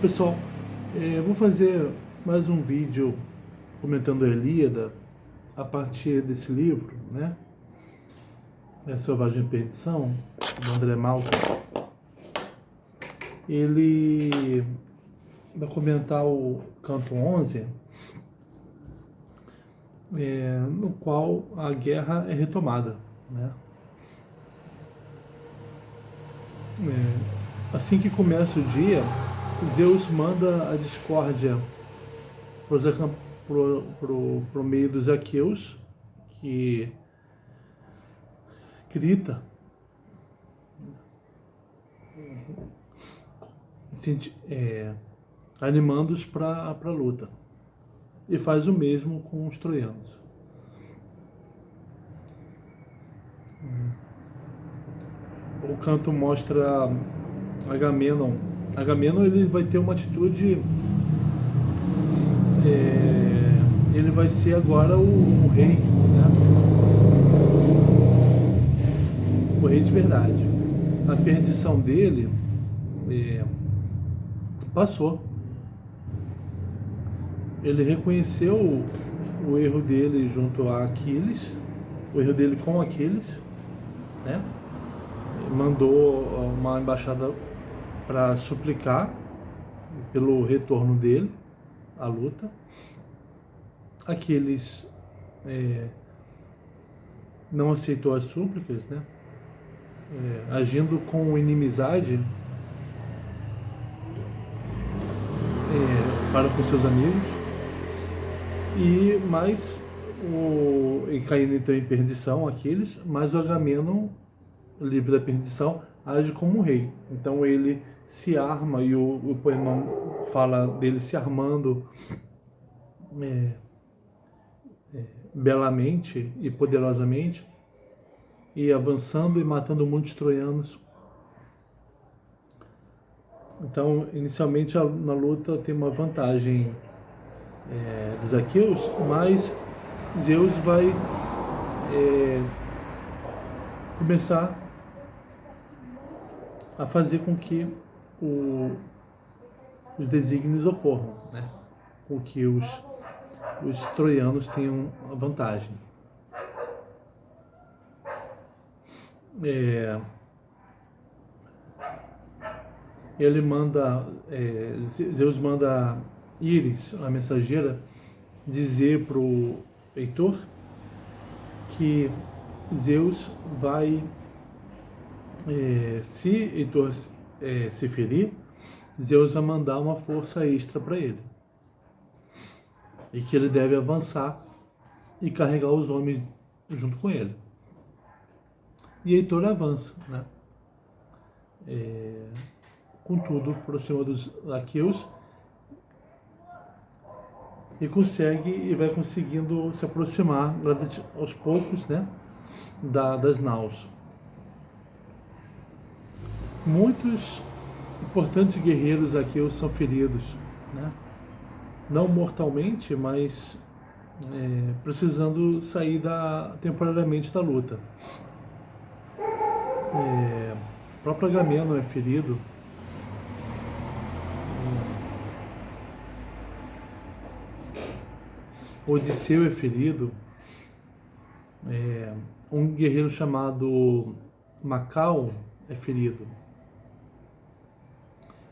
Pessoal, vou fazer mais um vídeo comentando a Ilíada a partir desse livro, né? Selvagem e Perdição, do André Malta. Ele vai comentar o canto 11, no qual a guerra é retomada, né? Assim que começa o dia, Zeus manda a discórdia pro meio dos aqueus, que grita, animando-os para a luta. E faz o mesmo com os troianos. O canto mostra Agamenon. Agamenon, ele vai ter uma atitude, ele vai ser agora o rei, né? O rei de verdade. A perdição dele passou. Ele reconheceu o erro dele junto a Aquiles, o erro dele com Aquiles, né? Mandou uma embaixada para suplicar pelo retorno dele à luta. Aquiles não aceitou as súplicas, né? Agindo com inimizade para com seus amigos, e caindo então em perdição Aquiles, mas o Agamenon, livre da perdição, age como um rei. Então ele se arma, e o poema fala dele se armando belamente e poderosamente, e avançando e matando muitos troianos. Então, inicialmente na luta tem uma vantagem dos aqueus, mas Zeus vai começar a fazer com que os desígnios ocorram, né? Com que os troianos tenham a vantagem. Ele manda, Zeus manda Íris, a mensageira, dizer para o Heitor que Zeus vai, se Heitor se ferir, Zeus vai mandar uma força extra para ele, e que ele deve avançar e carregar os homens junto com ele. E Heitor avança, né? Contudo, por cima dos aqueus, e vai conseguindo se aproximar aos poucos, né, das naus. Muitos importantes guerreiros aqueus são feridos, né? Não mortalmente, mas precisando sair temporariamente da luta. O próprio Agamenon é ferido. Odisseu é ferido. Um guerreiro chamado Macaon é ferido.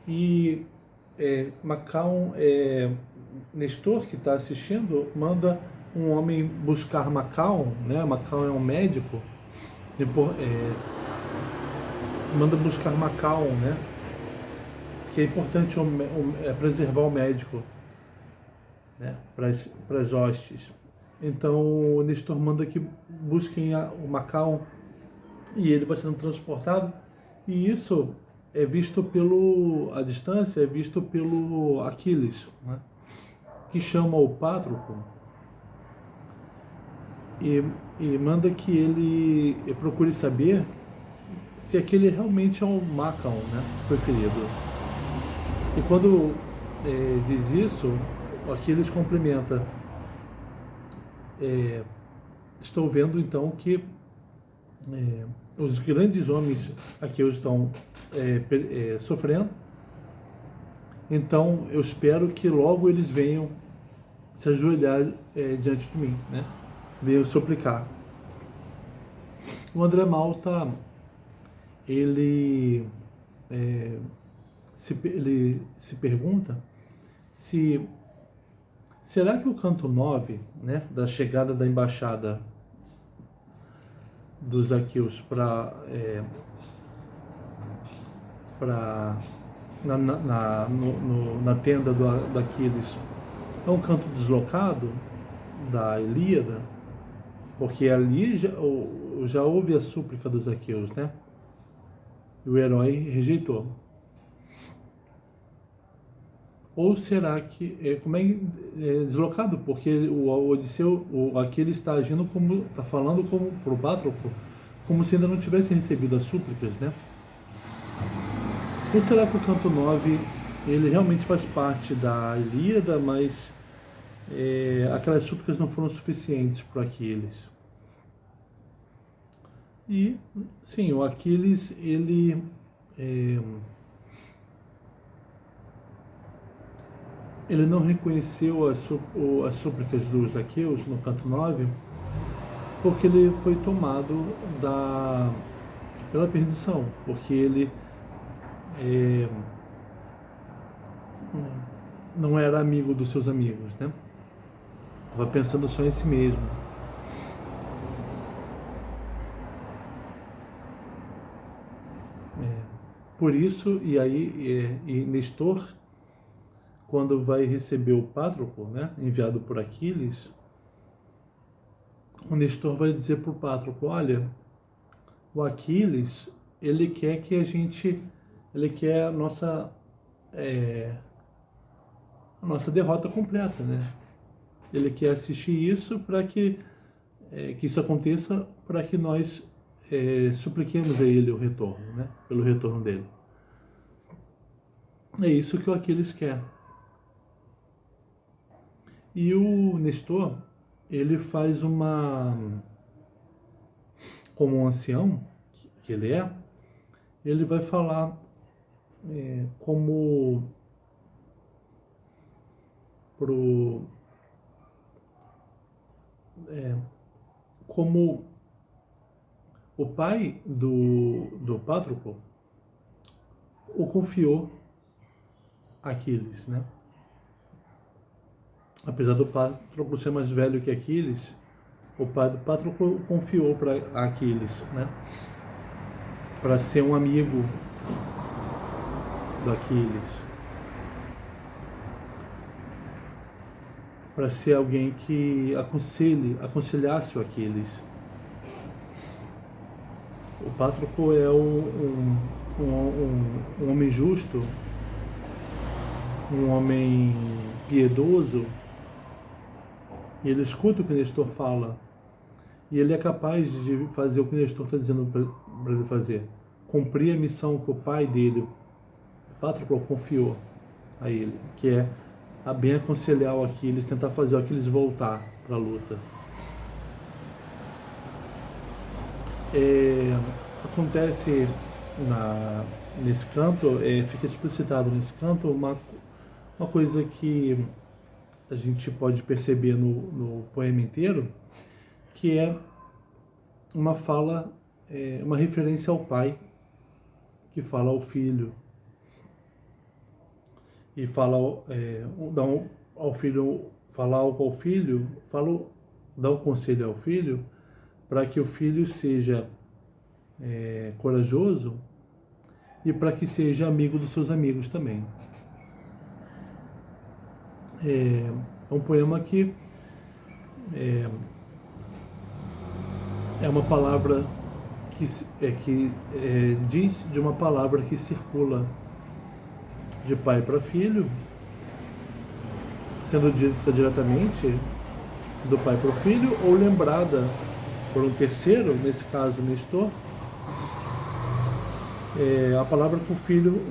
E Macaon, Nestor, que está assistindo, manda um homem buscar Macaon, né? Macaon é um médico, manda buscar Macaon, né? Que é importante preservar o médico, né? Para as hostes. Então o Nestor manda que busquem o Macaon, e ele vai sendo transportado, e isso é visto à distância, é visto pelo Aquiles, né? Que chama o Pátroco e manda que ele procure saber se aquele realmente é o Macaon, né, que foi ferido. E quando diz isso, Aquiles complementa: estou vendo então que os grandes homens aqueus estão sofrendo, Então eu espero que logo eles venham se ajoelhar diante de mim, né? Venham suplicar. O André Malta, ele, é, ele se pergunta se será que o canto 9, né, da chegada da embaixada dos Zaqueus na tenda do Aquiles é um canto deslocado da Ilíada, porque ali já houve a súplica dos Zaqueus, né? E o herói rejeitou. Ou será que como é deslocado? Porque o Odisseu, o Aquiles está agindo como, está falando como pro Patroclo, como se ainda não tivesse recebido as súplicas, né? Ou será que o canto 9 ele realmente faz parte da Ilíada, mas aquelas súplicas não foram suficientes para Aquiles? E sim, o Aquiles ele não reconheceu as súplicas dos Aqueus no canto 9 porque ele foi tomado pela perdição, porque ele não era amigo dos seus amigos, né? Estava pensando só em si mesmo. Por isso, e Nestor, quando vai receber o Patroclo, né, enviado por Aquiles, o Nestor vai dizer para o Patroclo: olha, o Aquiles, ele quer ele quer a nossa derrota completa, né? Ele quer assistir isso para que isso aconteça, para que nós supliquemos a ele o retorno, né? Pelo retorno dele. É isso que o Aquiles quer. E o Nestor, ele faz como um ancião que ele vai falar como o pai do Patroclo o confiou a Aquiles, né? Apesar do Patroclo ser mais velho que Aquiles, o pai do Patroclo confiou para Aquiles, né? Para ser um amigo do Aquiles, para ser alguém que aconselhasse o Aquiles. O Patroclo é um homem justo, um homem piedoso, e ele escuta o que o Nestor fala, e ele é capaz de fazer o que o Nestor está dizendo para ele fazer, cumprir a missão que o pai dele, o Patroclo, confiou a ele, que é a bem aconselhar o Aquiles, tentar fazer o Aquiles voltar para a luta. Acontece nesse canto, fica explicitado nesse canto uma coisa que a gente pode perceber no poema inteiro, que é uma fala, uma referência ao pai, que fala ao filho, e fala ao filho, fala algo ao filho, dá um conselho ao filho, para que o filho seja corajoso e para que seja amigo dos seus amigos também. É um poema que é uma palavra que diz de uma palavra que circula de pai para filho, sendo dita diretamente do pai para o filho, ou lembrada por um terceiro, nesse caso Nestor. A palavra que o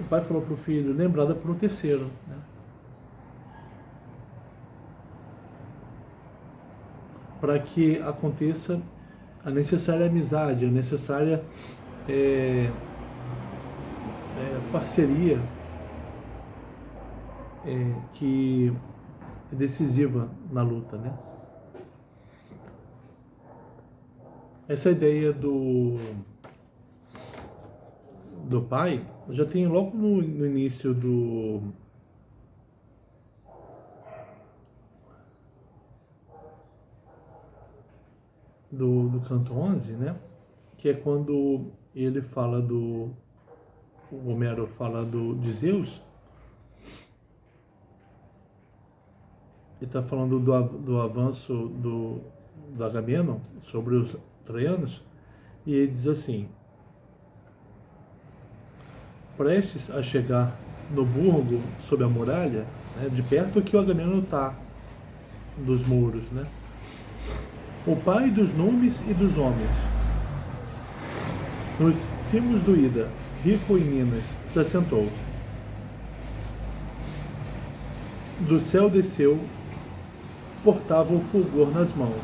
pai falou para o filho, lembrada por um terceiro, né? Para que aconteça a necessária amizade, a necessária parceria que é decisiva na luta, né? Essa ideia do pai já tem logo no início do canto 11, né? Que é quando ele fala o Homero fala de Zeus. Ele está falando do avanço do Agamenon sobre os troianos, e ele diz assim: prestes a chegar no burgo sob a muralha, né, de perto que o Agamenon está dos muros, né? O pai dos nomes e dos homens, nos cimos do Ida, rico em minas, se assentou. Do céu desceu, portava o fulgor nas mãos.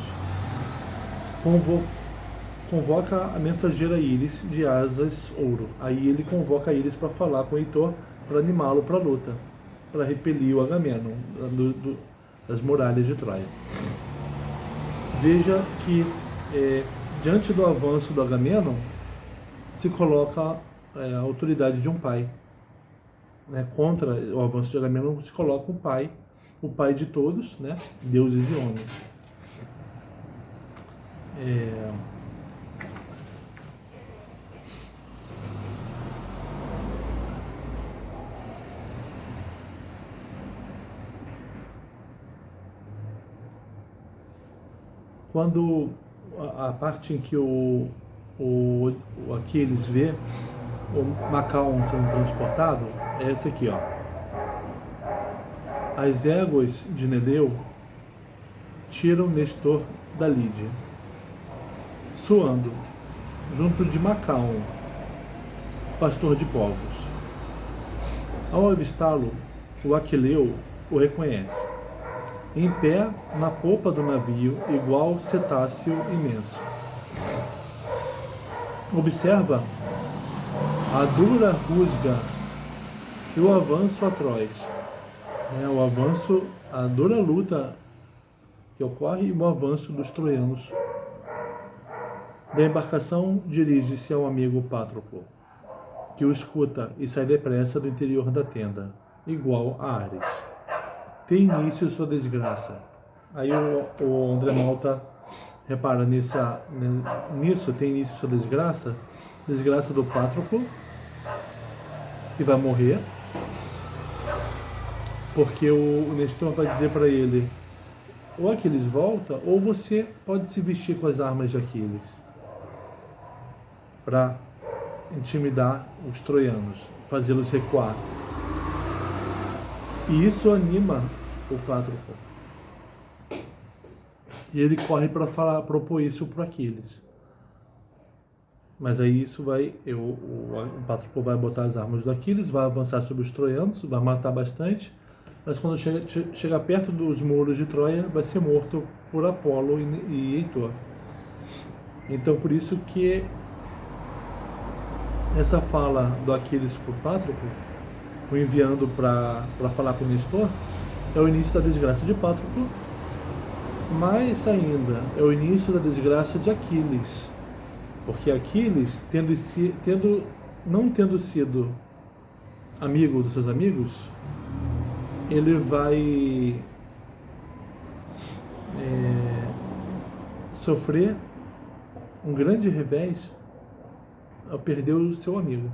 Convoca a mensageira Íris de asas ouro. Aí ele convoca a Íris para falar com o Heitor, para animá-lo para a luta, para repelir o Agamenon das muralhas de Troia. Veja que diante do avanço do Agamenon se coloca a autoridade de um pai, né? Contra o avanço de Agamenon se coloca o pai de todos, né? Deuses e homens. Quando a parte em que o Aquiles vê o Macaon sendo transportado é essa aqui, ó. As éguas de Neleu tiram Nestor da Lídia, suando, junto de Macaon, pastor de povos. Ao avistá-lo, o Aquileu o reconhece. Em pé na popa do navio, igual cetáceo imenso. Observa a dura rusga e o avanço atroz. O avanço, a dura luta que ocorre e o avanço dos troianos. Da embarcação dirige-se ao amigo Patroclo, que o escuta e sai depressa do interior da tenda, igual a Ares. Tem início sua desgraça. Aí o André Malta repara nisso, tem início sua desgraça do Patroclo, que vai morrer, porque o Nestor vai dizer para ele: ou Aquiles volta, ou você pode se vestir com as armas de Aquiles para intimidar os troianos, fazê-los recuar. E isso anima o Patroclo. E ele corre para propor isso para Aquiles. Mas aí isso o Patroclo vai botar as armas do Aquiles, vai avançar sobre os troianos, vai matar bastante, mas quando chega perto dos muros de Troia, vai ser morto por Apolo e Heitor. Então por isso que essa fala do Aquiles por Patroclo, o enviando para falar com Nestor, é o início da desgraça de Patroclo, mas ainda é o início da desgraça de Aquiles, porque Aquiles, não tendo sido amigo dos seus amigos, ele vai sofrer um grande revés ao perder o seu amigo.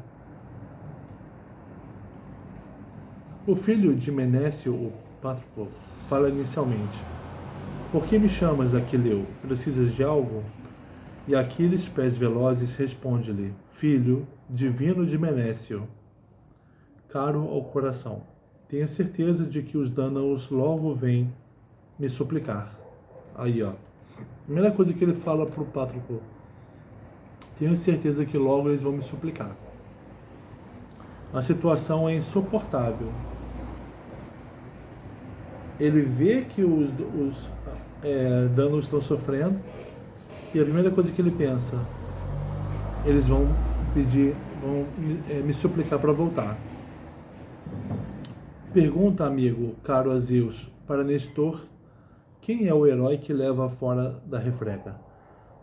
O filho de Menécio, o Patroclo, fala inicialmente: por que me chamas, Aquileu? Precisas de algo? E Aquiles, pés velozes, responde-lhe: filho divino de Menécio, caro ao coração, tenho certeza de que os dânaos logo vêm me suplicar. Aí, ó, primeira coisa que ele fala para o Patroclo: tenho certeza que logo eles vão me suplicar. A situação é insuportável. Ele vê que os danos estão sofrendo, e a primeira coisa que ele pensa: eles vão me suplicar para voltar. Pergunta, amigo, caro a Zeus, para Nestor, quem é o herói que leva fora da refrega?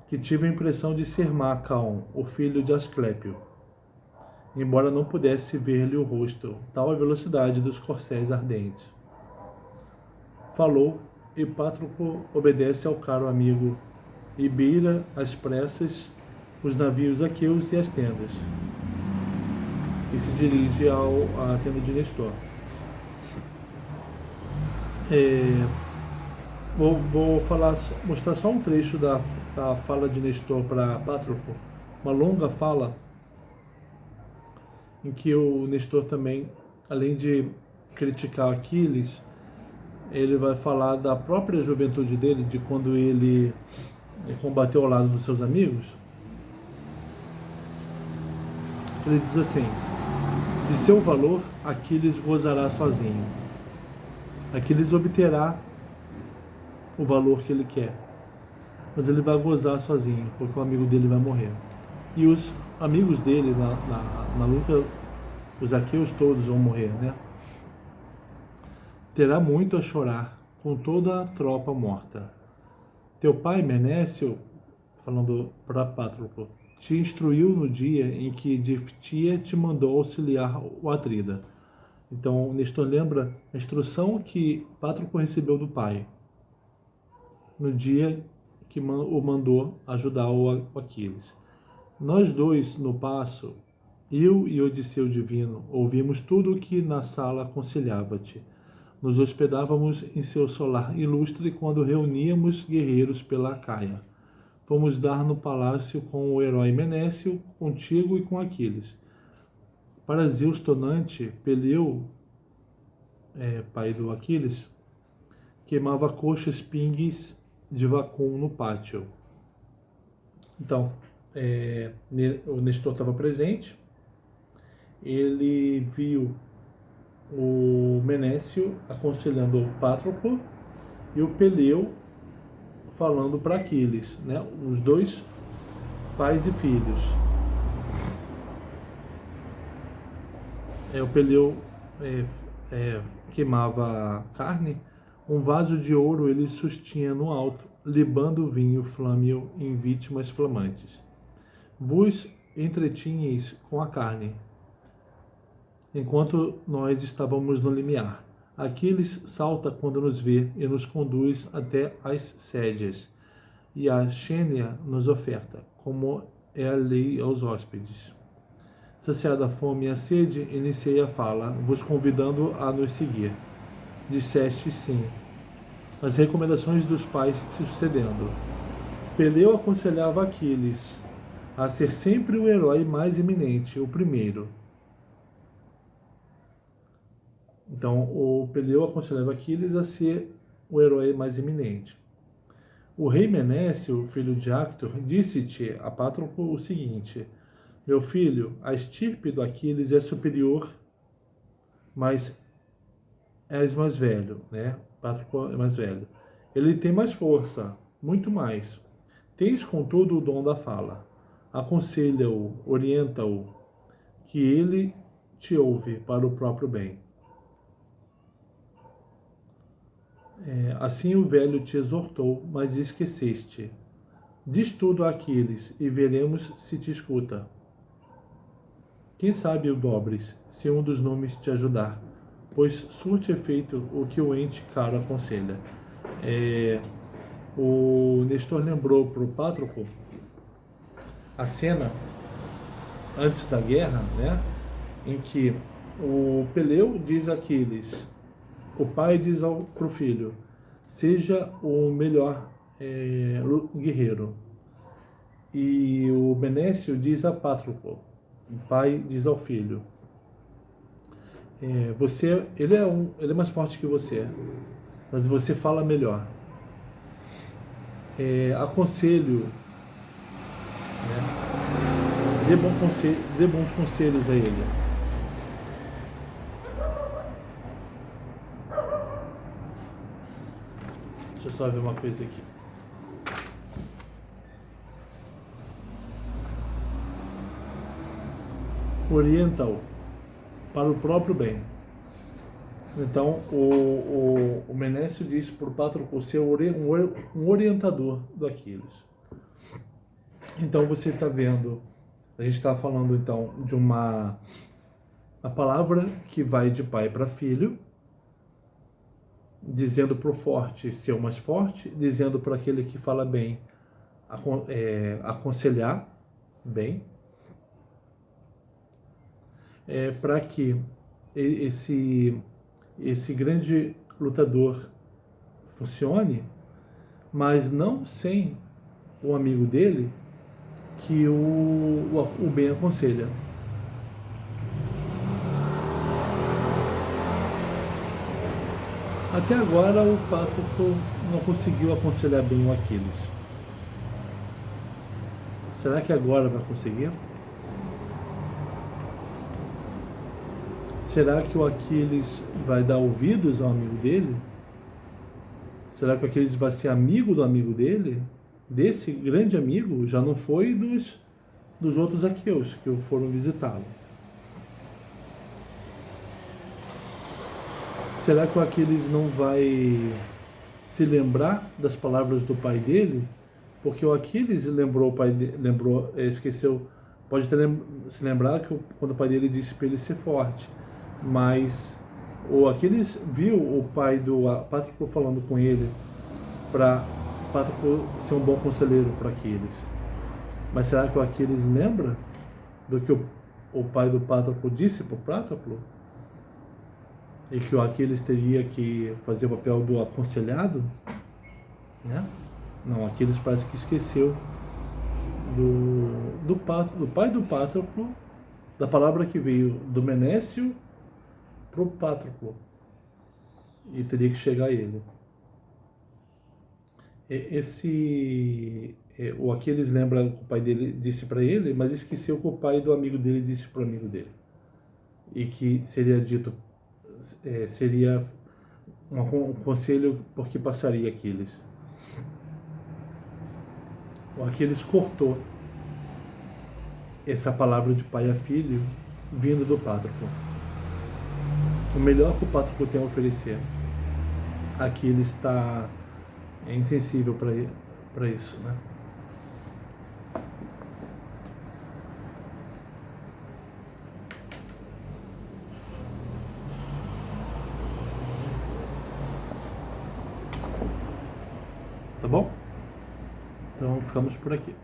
Que tive a impressão de ser Macaon, o filho de Asclépio, embora não pudesse ver-lhe o rosto, tal a velocidade dos corcéis ardentes. Falou, e Patroclo obedece ao caro amigo, e beira às pressas os navios aqueus e as tendas, e se dirige à tenda de Nestor. Vou mostrar só um trecho da fala de Nestor para Patroclo, uma longa fala em que o Nestor também, além de criticar Aquiles, ele vai falar da própria juventude dele, de quando ele combateu ao lado dos seus amigos. Ele diz assim: de seu valor, Aquiles gozará sozinho. Aquiles obterá o valor que ele quer, mas ele vai gozar sozinho, porque o amigo dele vai morrer. E os amigos dele na luta, os aqueus todos vão morrer, né? Terá muito a chorar com toda a tropa morta. Teu pai, Menécio, falando para Patroclo, te instruiu no dia em que Diftia te mandou auxiliar o Atrida. Então, Nestor lembra a instrução que Patroclo recebeu do pai, no dia que o mandou ajudar o Aquiles. Nós dois, no passo, eu e Odisseu Divino, ouvimos tudo o que na sala aconselhava-te. Nos hospedávamos em seu solar ilustre quando reuníamos guerreiros pela Acaia. Fomos dar no palácio com o herói Menécio, contigo e com Aquiles. Para Zeus tonante, Peleu, pai do Aquiles, queimava coxas pingues de vacum no pátio. Então, o Nestor estava presente, ele viu o Menécio aconselhando o Patroclo e o Peleu falando para Aquiles, né? Os dois pais e filhos. O Peleu queimava carne, um vaso de ouro ele sustinha no alto, libando o vinho flâmeo em vítimas flamantes. Vos entretinheis com a carne, enquanto nós estávamos no limiar. Aquiles salta quando nos vê e nos conduz até as sédias, e a Xênia nos oferta, como é a lei aos hóspedes. Saciada a fome e a sede, iniciei a fala, vos convidando a nos seguir. Disseste sim, as recomendações dos pais se sucedendo. Peleu aconselhava Aquiles a ser sempre o herói mais eminente, o primeiro. Então, o Peleu aconselhava Aquiles a ser o herói mais eminente. O rei Menécio, filho de Actor, disse-te a Patroclo o seguinte: meu filho, a estirpe do Aquiles é superior, mas és mais velho, né? Patroclo é mais velho. Ele tem mais força, muito mais. Tens, contudo, o dom da fala. Aconselha-o, orienta-o, que ele te ouve para o próprio bem. Assim o velho te exortou, mas esqueceste. Diz tudo a Aquiles, e veremos se te escuta. Quem sabe o dobres, se um dos nomes te ajudar, pois surte efeito o que o ente caro aconselha. O Nestor lembrou para o Patroclo a cena antes da guerra, né, em que o Peleu diz a Aquiles, o pai diz para o filho, seja o melhor guerreiro. E o Menécio diz a Patroclo, o pai diz ao filho, ele é mais forte que você, mas você fala melhor. Aconselho, né? Dê bons conselhos a ele. Deixa eu só ver uma coisa aqui. Orienta-o para o próprio bem. Então, o Menécio disse para o Patroclo ser um orientador do Aquiles. Então, você está vendo, a gente está falando então de a palavra que vai de pai para filho, dizendo para o forte ser o mais forte, dizendo para aquele que fala bem aconselhar bem, para que esse grande lutador funcione, mas não sem o amigo dele que o bem aconselha. Até agora o Patroclo não conseguiu aconselhar bem o Aquiles. Será que agora vai conseguir? Será que o Aquiles vai dar ouvidos ao amigo dele? Será que o Aquiles vai ser amigo do amigo dele? Desse grande amigo? Já não foi dos outros aqueus que foram visitá-lo. Será que o Aquiles não vai se lembrar das palavras do pai dele? Porque o Aquiles lembrou o pai dele, esqueceu, pode ter se lembrar que quando o pai dele disse para ele ser forte, mas o Aquiles viu o pai do Patroclo falando com ele para Patroclo ser um bom conselheiro para Aquiles. Mas será que o Aquiles lembra do que o pai do Patroclo disse para o Patroclo? E que o Aquiles teria que fazer o papel do aconselhado? Né? Não, Aquiles parece que esqueceu do pai do Patroclo, da palavra que veio do Menécio para o Patroclo. E teria que chegar a ele. O Aquiles lembra que o pai dele disse para ele, mas esqueceu que o pai do amigo dele disse para o amigo dele. E que seria dito, seria um conselho por que passaria Aquiles. O Aquiles cortou essa palavra de pai a filho vindo do Patroclo. O melhor que o Patroclo tem a oferecer, Aquiles está insensível para isso, né? Tá bom? Então ficamos por aqui.